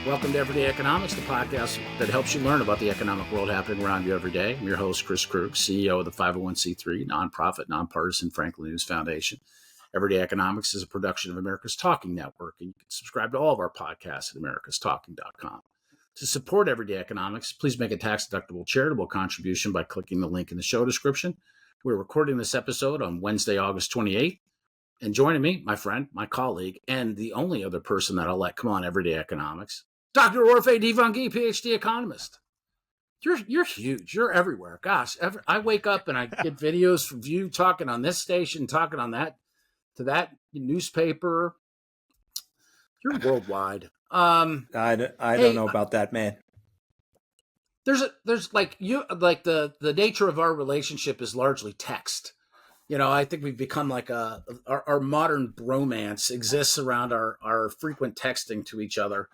Welcome to Everyday Economics, the podcast that helps you learn about the economic world happening around you every day. I'm your host, Chris Krug, CEO of the 501c3 nonprofit, nonpartisan Franklin News Foundation. Everyday Economics is a production of America's Talking Network, and you can subscribe to all of our podcasts at americastalking.com. To support Everyday Economics, please make a tax-deductible charitable contribution by clicking the link in the show description. We're recording this episode on Wednesday, August 28th. And joining me, my friend, my colleague, and the only other person that I'll let come on Everyday Economics, Dr. Orphe Divounguy, PhD economist. You're huge. You're everywhere. Gosh, I wake up and I get videos from you talking on this station, talking on that, to that newspaper. You're worldwide. I don't know about that, man. There's like the nature of our relationship is largely text. You know, I think we've become like our modern bromance exists around our frequent texting to each other.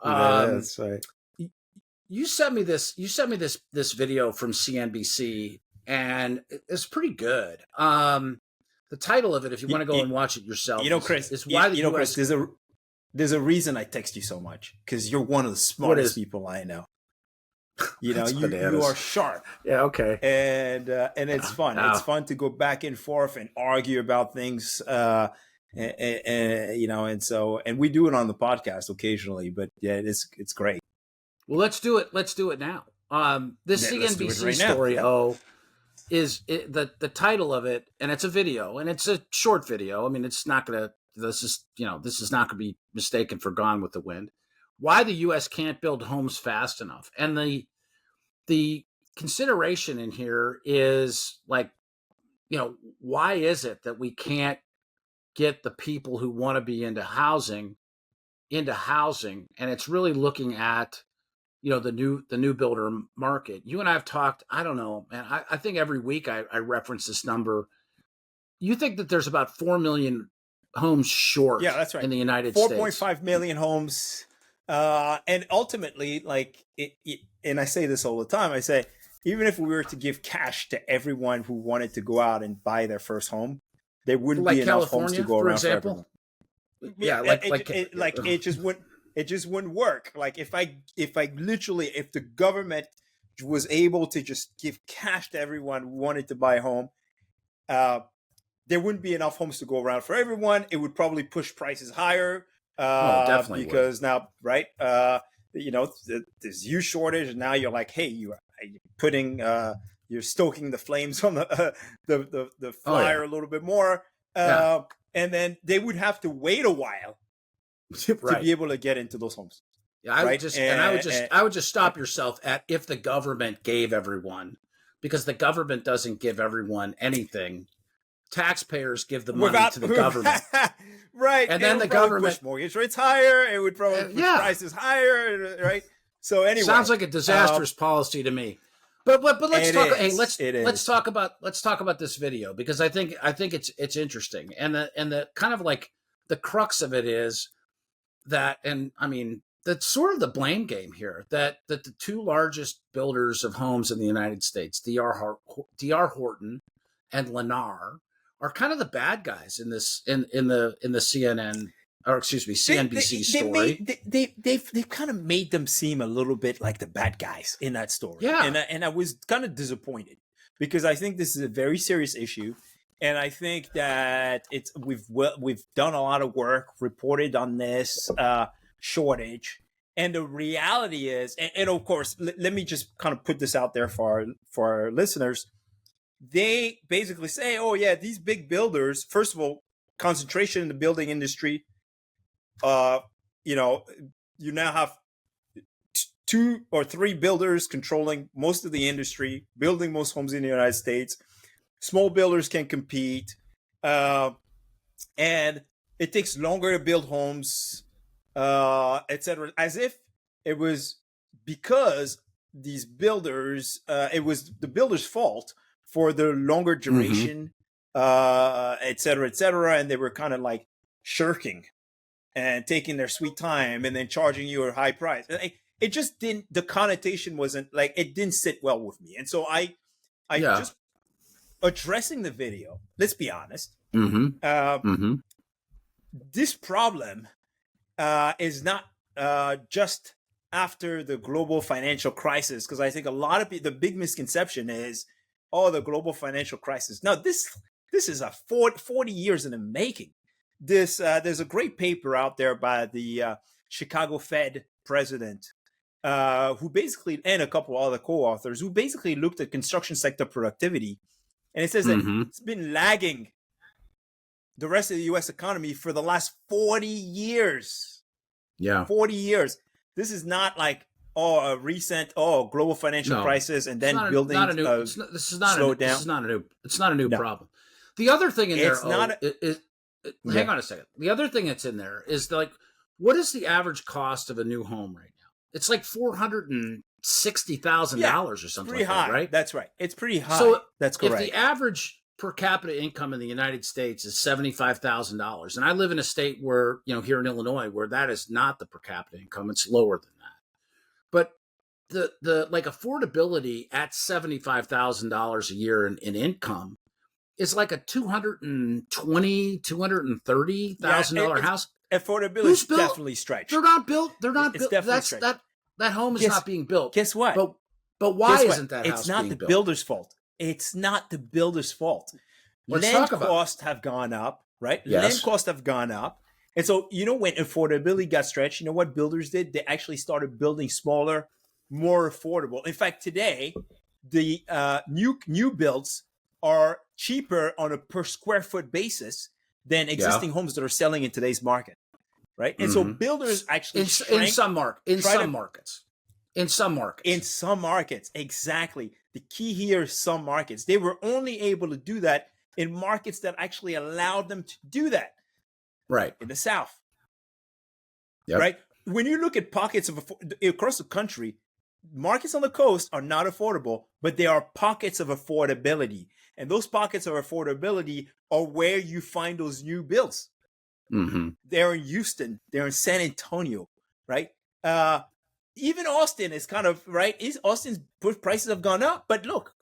That's right. You sent me this this video from CNBC, and it's pretty good. The title of it, if you want to go and watch it yourself, Chris, is why the US... Chris, there's a reason I text you so much, because you're one of the smartest people I know. You know, you are sharp. Yeah, okay. And it's fun. It's fun to go back and forth and argue about things. And we do it on the podcast occasionally, but yeah, it's great. Well, let's do it. Let's do it now. This CNBC story, is the title of it, and it's a video, and it's a short video. I mean, this is not going to be mistaken for Gone with the Wind. Why the U.S. can't build homes fast enough. And the consideration in here is like, why is it that we can't get the people who want to be into housing? And it's really looking at, the new builder market. You and I have talked, I don't know, man, I think every week I reference this number. You think that there's about 4 million homes short that's right. in the United States. 4.5 million homes. And ultimately, and I say this all the time, I say, even if we were to give cash to everyone who wanted to go out and buy their first home, there wouldn't be enough homes to go around for everyone. Yeah, it just wouldn't work. Like if the government was able to just give cash to everyone who wanted to buy a home, there wouldn't be enough homes to go around for everyone. It would probably push prices higher. Definitely because would. Now, right? There's huge shortage, and now you're like, hey, you're stoking the flames on the fire a little bit more, and then they would have to wait a while to be able to get into those homes. Yeah, I would just stop yourself at if the government gave everyone, because the government doesn't give everyone anything. Taxpayers give the money to the government. Right. And then the government push mortgage rates higher. It would probably push prices higher. Right. So anyway, sounds like a disastrous policy to me. But let's talk. Hey, let's talk about this video, because I think it's interesting, and the kind of like the crux of it is that, and I mean, that's sort of the blame game here, that the two largest builders of homes in the United States, D.R. Horton and Lennar, are kind of the bad guys in this in the CNBC story. They've kind of made them seem a little bit like the bad guys in that story. Yeah. And I was kind of disappointed, because I think this is a very serious issue. And I think that we've done a lot of work, reported on this shortage. And the reality is, and of course, let me just kind of put this out there for our listeners. They basically say, oh yeah, these big builders, first of all, concentration in the building industry, you now have 2 or 3 builders controlling most of the industry, building most homes in the United States. Small builders can compete, and it takes longer to build homes, etc. As if it was because these builders, it was the builders' fault for the longer duration, et cetera, and they were kind of like shirking and taking their sweet time and then charging you a high price. It just didn't, the connotation wasn't like, it didn't sit well with me. And so I just addressing the video, let's be honest, this problem is not just after the global financial crisis, because I think a lot of people, the big misconception is, oh, the global financial crisis. No, this is a 40 years in the making. There's a great paper out there by the Chicago Fed president, who basically, and a couple other co-authors, who basically looked at construction sector productivity, and it says that it's been lagging the rest of the U.S. economy for the last 40 years. Yeah. 40 years. This is not like, a recent, global financial crisis and then building slowed down. It's not a new problem. The other thing in there, hang on a second. The other thing that's in there is like, what is the average cost of a new home right now? It's like $460,000 or something like that, right? That's right. It's pretty high. So that's correct. If the average per capita income in the United States is $75,000, and I live in a state where, here in Illinois, where that is not the per capita income, it's lower than that. But the like affordability at $75,000 a year in income is like a $230,000 house. Affordability is definitely stretched. They're not built. It's definitely stretched. That home is not being built. Guess what? But why isn't that house It's not being the built? builder's fault. It's not the builder's fault. Land costs have gone up, right? Yes. Land costs have gone up. And so, when affordability got stretched, you know what builders did? They actually started building smaller, more affordable. In fact, today, the new builds are cheaper on a per square foot basis than existing homes that are selling in today's market, right? And so builders actually in some markets, exactly. The key here is some markets. They were only able to do that in markets that actually allowed them to do that. Right. In the South. Yep. Right? When you look at pockets across the country, markets on the coast are not affordable, but there are pockets of affordability. And those pockets of affordability are where you find those new builds. They're in Houston. They're in San Antonio, right? Even Austin is kind of, right? Austin's prices have gone up. But look,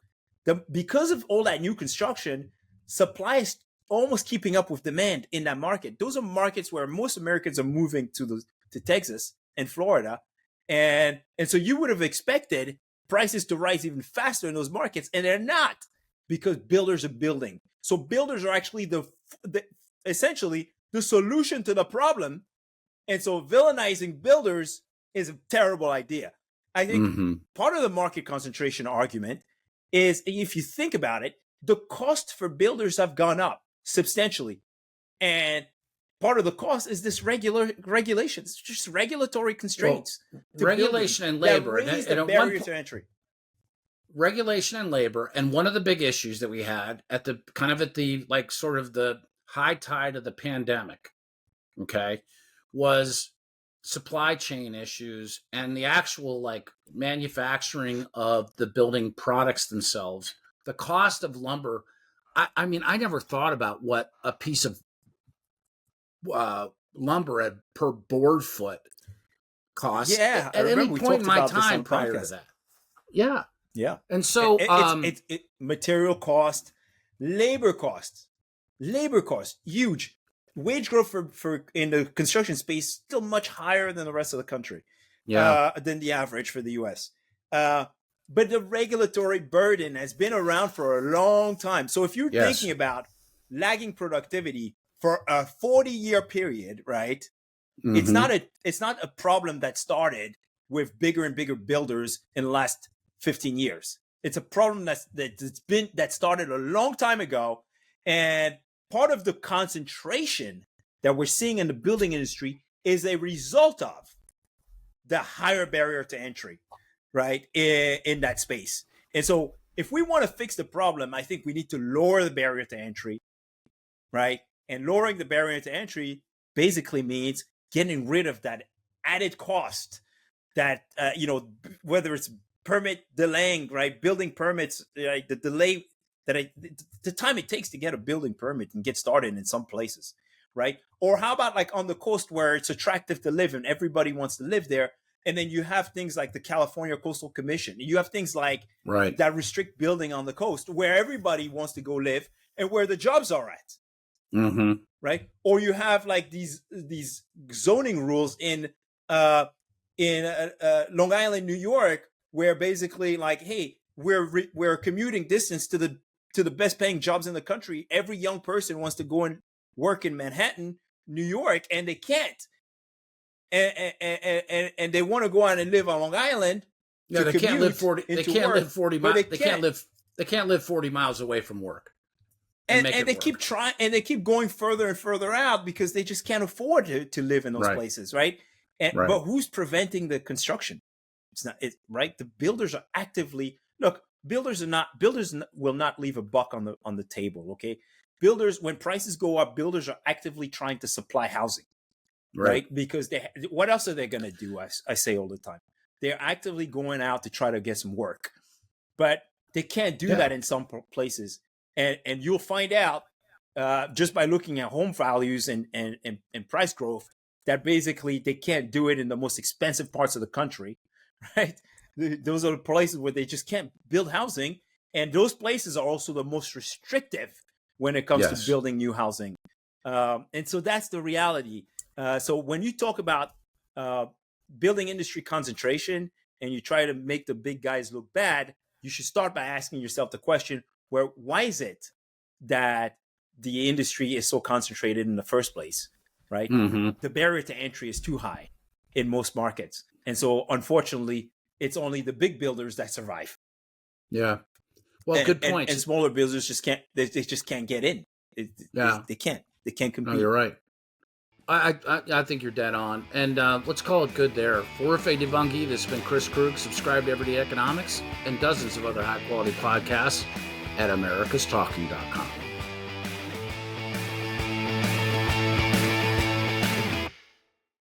because of all that new construction, supply is almost keeping up with demand in that market. Those are markets where most Americans are moving to Texas and Florida. And so you would have expected prices to rise even faster in those markets, and they're not, because builders are building. So builders are actually essentially the solution to the problem. And so villainizing builders is a terrible idea. I think part of the market concentration argument is, if you think about it, the cost for builders have gone up substantially. And part of the cost is this regulations, just regulatory constraints. Regulation and labor. And the barrier to entry. Regulation and labor. And one of the big issues that we had at the high tide of the pandemic, was supply chain issues and the actual manufacturing of the building products themselves. The cost of lumber. I mean, I never thought about what a piece of lumber per board foot costs. Yeah, at any point in my time prior to that. Yeah. Yeah. And so it's material cost, labor costs, huge. Wage growth for in the construction space still much higher than the rest of the country. Than the average for the US. But the regulatory burden has been around for a long time. So if you're thinking about lagging productivity for a 40-year period, right? It's not a problem that started with bigger and bigger builders in the last 15 years. It's a problem that started a long time ago. And part of the concentration that we're seeing in the building industry is a result of the higher barrier to entry, right, in that space. And so if we want to fix the problem, I think we need to lower the barrier to entry, right? And lowering the barrier to entry basically means getting rid of that added cost that, whether it's permit delaying, right? Building permits, right? The delay the time it takes to get a building permit and get started in some places, right? Or how about on the coast where it's attractive to live and everybody wants to live there? And then you have things like the California Coastal Commission. You have things like that restrict building on the coast where everybody wants to go live and where the jobs are at. Right? Or you have these zoning rules in Long Island, New York, where basically like, hey, we're commuting distance to the best paying jobs in the country. Every young person wants to go and work in Manhattan, New York, and they can't. And they want to go out and live on Long Island. Yeah, they can't live 40. They can't live 40 miles. They can't live 40 miles away from work. And they keep trying, and they keep going further and further out because they just can't afford to live in those places, right? But who's preventing the construction? It's not right. The builders are actively builders will not leave a buck on the table. Okay, builders, when prices go up, builders are actively trying to supply housing, right? Because what else are they going to do? I say all the time, they're actively going out to try to get some work, but they can't do that in some places. And you'll find out just by looking at home values and price growth that basically they can't do it in the most expensive parts of the country, right? Those are the places where they just can't build housing. And those places are also the most restrictive when it comes to building new housing. And so that's the reality. So when you talk about building industry concentration and you try to make the big guys look bad, you should start by asking yourself the question, why is it that the industry is so concentrated in the first place, right? Mm-hmm. The barrier to entry is too high in most markets. And so, unfortunately, it's only the big builders that survive. Yeah. Well, good point. And smaller builders just can't, they just can't get in. They can't compete. No, you're right. I think you're dead on. And let's call it good there. For Orphe Divounguy, this has been Chris Krug. Subscribe to Everyday Economics and dozens of other high-quality podcasts at americastalking.com.